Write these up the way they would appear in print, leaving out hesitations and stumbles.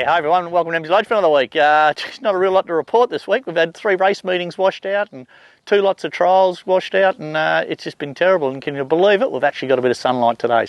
Yeah, hi everyone, welcome to Emsley Lodge for another week. Just not a real lot to report this week. We've had 3 race meetings washed out and 2 lots of trials washed out, and it's just been terrible. And can you believe it? We've actually got a bit of sunlight today,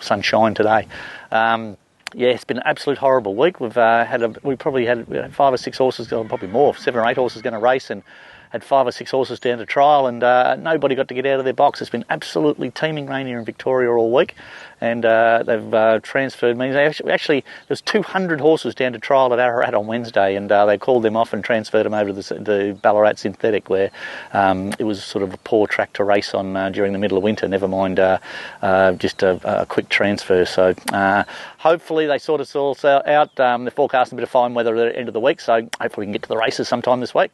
sunshine today. Yeah, it's been an absolute horrible week. We probably had 5 or 6 horses, probably more, 7 or 8 horses going to race, and had 5 or 6 horses down to trial, and nobody got to get out of their box. It's been absolutely teeming rain here in Victoria all week, and they've transferred me. Actually, there's 200 horses down to trial at Ararat on Wednesday, and they called them off and transferred them over to the Ballarat Synthetic, where it was sort of a poor track to race on during the middle of winter, never mind just a quick transfer. So hopefully they sort us all out. They're forecasting a bit of fine weather at the end of the week, so hopefully we can get to the races sometime this week.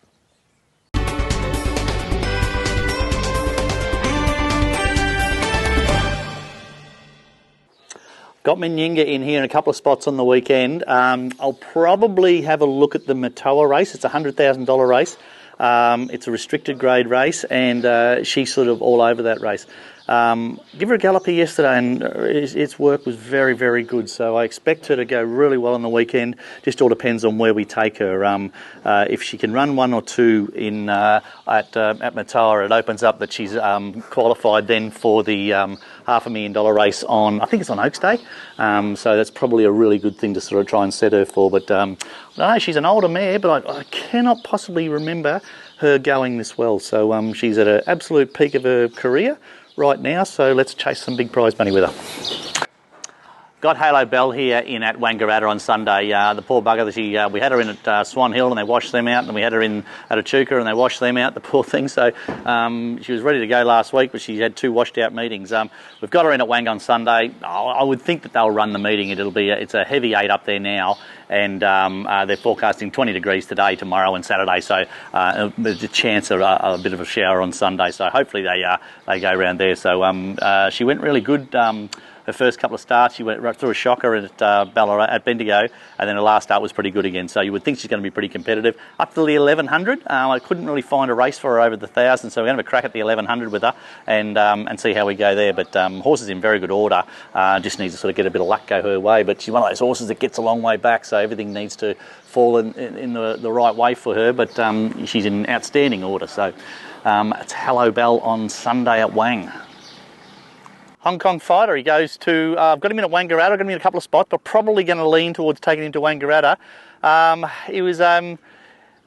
Got Menyinga in here in a couple of spots on the weekend. I'll probably have a look at the Matoa race. It's a $100,000 race. It's a restricted grade race, and she's sort of all over that race. Give her a gallop here yesterday, and its work was very, very good. So I expect her to go really well on the weekend. Just all depends on where we take her. If she can run 1 or 2 in at Matoa, it opens up that she's qualified then for the $500,000 race on, I think it's on Oaks Day. So that's probably a really good thing to sort of try and set her for. But I know she's an older mare, but I cannot possibly remember her going this well. So she's at an absolute peak of her career right now, so let's chase some big prize money with her. Got Halo Bell here in at Wangaratta on Sunday. The poor bugger, we had her in at Swan Hill and they washed them out, and we had her in at Echuca and they washed them out, the poor thing. So she was ready to go last week, but she had 2 washed out meetings. We've got her in at Wang on Sunday. I would think that they'll run the meeting. It's a heavy 8 up there now, and they're forecasting 20 degrees today, tomorrow and Saturday, so there's a chance of a bit of a shower on Sunday, so hopefully they go around there. So she went really good. Her first couple of starts, she went right through a shocker at Ballarat, at Bendigo, and then her last start was pretty good again. So you would think she's going to be pretty competitive. Up to the 1100, I couldn't really find a race for her over the 1000, so we're going to have a crack at the 1100 with her and see how we go there. But horse is in very good order, just needs to sort of get a bit of luck go her way. But she's one of those horses that gets a long way back, so everything needs to fall in the right way for her. But she's in outstanding order. So it's Hello Bell on Sunday at Wang. Hong Kong Fighter, he goes to, I've got him in at Wangaratta, I've got him in a couple of spots, but probably going to lean towards taking him to Wangaratta.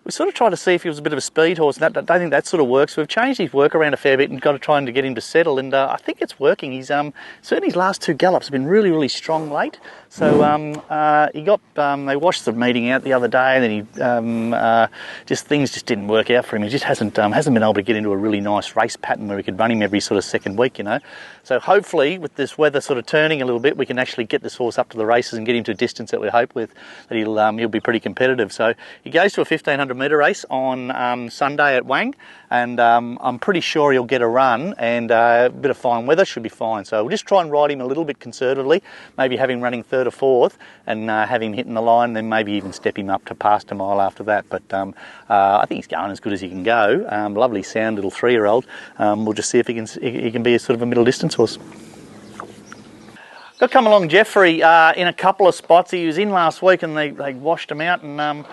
We sort of tried to see if he was a bit of a speed horse, and I don't think that sort of works. So we've changed his work around a fair bit and got to try to get him to settle, and I think it's working. He's certainly his last 2 gallops have been really, really strong late. So they washed the meeting out the other day, and then things just didn't work out for him. He just hasn't been able to get into a really nice race pattern where we could run him every sort of second week, you know. So hopefully, with this weather sort of turning a little bit, we can actually get this horse up to the races and get him to a distance that we hope with, that he'll be pretty competitive. So he goes to a 1500 metre race on Sunday at Wang, and I'm pretty sure he'll get a run, and a bit of fine weather should be fine. So we'll just try and ride him a little bit conservatively, maybe have him running 3rd or 4th, and have him hitting the line, and then maybe even step him up to past a mile after that. But I think he's going as good as he can go. Lovely sound little 3-year-old. We'll just see if he can be a sort of a middle distance horse. Got Come Along Jeffrey in a couple of spots. He was in last week and they washed him out, and I've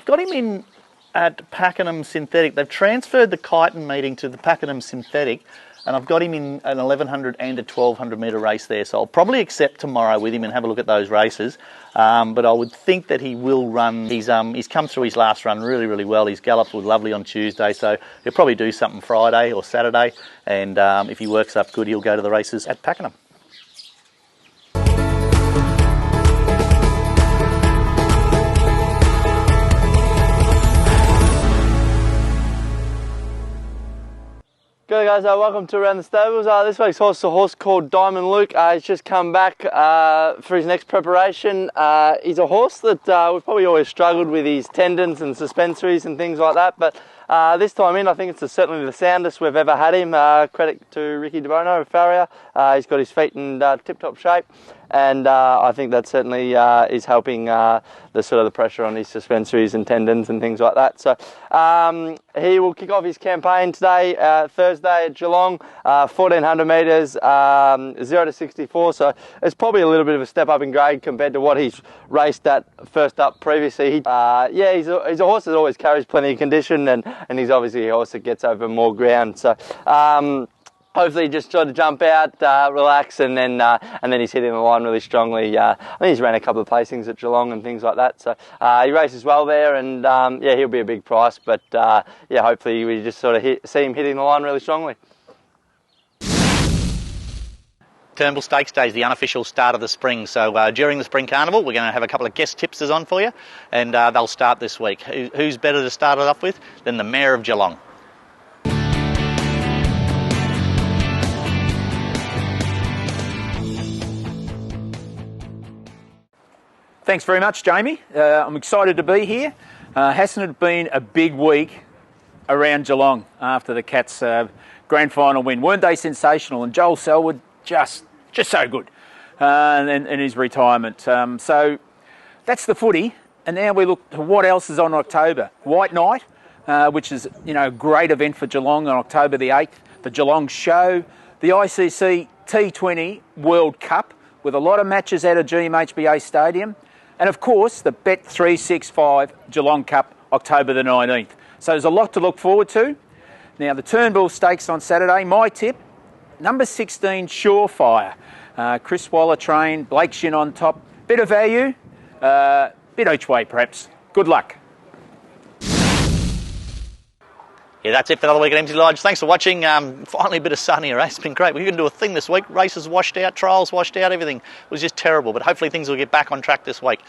got him in at Pakenham Synthetic. They've transferred the Kyneton meeting to the Pakenham Synthetic, and I've got him in an 1100 and a 1200 metre race there. So I'll probably accept tomorrow with him and have a look at those races. But I would think that he will run. He's come through his last run really, really well. His gallops were lovely on Tuesday, so he'll probably do something Friday or Saturday. And if he works up good, he'll go to the races at Pakenham. Good guys, welcome to Around the Stables. This week's horse is a horse called Diamond Luke. He's just come back for his next preparation. He's a horse that we've probably always struggled with his tendons and suspensories and things like that, but this time in I think it's certainly the soundest we've ever had him. Credit to Ricky De Bono, farrier. He's got his feet in tip-top shape, and I think that certainly is helping the pressure on his suspensories and tendons and things like that. So he will kick off his campaign today, Thursday at Geelong, 1400 metres, 0 to 64. So it's probably a little bit of a step up in grade compared to what he's raced at first up previously. He's a horse that always carries plenty of condition, and he's obviously a horse that gets over more ground. So hopefully just try to jump out, relax, and then he's hitting the line really strongly. I think he's ran a couple of placings at Geelong and things like that. So he races well there, and he'll be a big price. But hopefully we just sort of see him hitting the line really strongly. Turnbull Stakes Day is the unofficial start of the spring, so during the Spring Carnival we're going to have a couple of guest tipsters on for you, and they'll start this week. Who's better to start it off with than the Mayor of Geelong? Thanks very much, Jamie. I'm excited to be here. Hasn't it been a big week around Geelong after the Cats' grand final win? Weren't they sensational? And Joel Selwood just so good in his retirement. So that's the footy, and now we look to what else is on October. White Night, which is a great event for Geelong on October the 8th. The Geelong Show, the ICC T20 World Cup with a lot of matches out of GMHBA Stadium, and of course the Bet365 Geelong Cup October the 19th. So there's a lot to look forward to. Now the Turnbull Stakes on Saturday, my tip, number 16 Surefire. Chris Waller trained, Blake Shin on top, bit of value, bit each way perhaps. Good luck. Yeah, that's it for another week at Emsley Lodge. Thanks for watching. Finally a bit of sun here, eh? It's been great. We couldn't do a thing this week. Races washed out, trials washed out, everything. It was just terrible, but hopefully things will get back on track this week.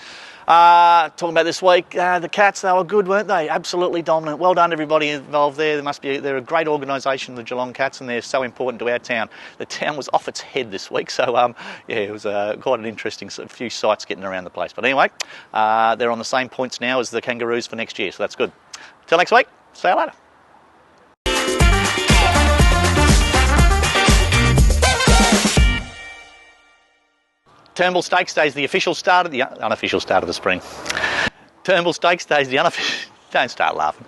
Talking about this week, the Cats, they were good, weren't they? Absolutely dominant. Well done everybody involved there. They're a great organisation, the Geelong Cats, and they're so important to our town. The town was off its head this week, so it was quite an interesting few sights getting around the place. But anyway, they're on the same points now as the Kangaroos for next year, so that's good. Till next week, see you later. Turnbull Stakes Day is the official start of the unofficial start of the spring. Turnbull Stakes Day is the unofficial... Don't start laughing.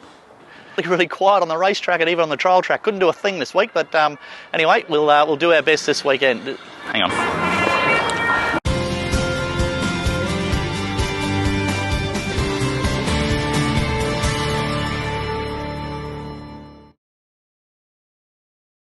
Really quiet on the racetrack and even on the trial track. Couldn't do a thing this week, but anyway, we'll do our best this weekend. Hang on.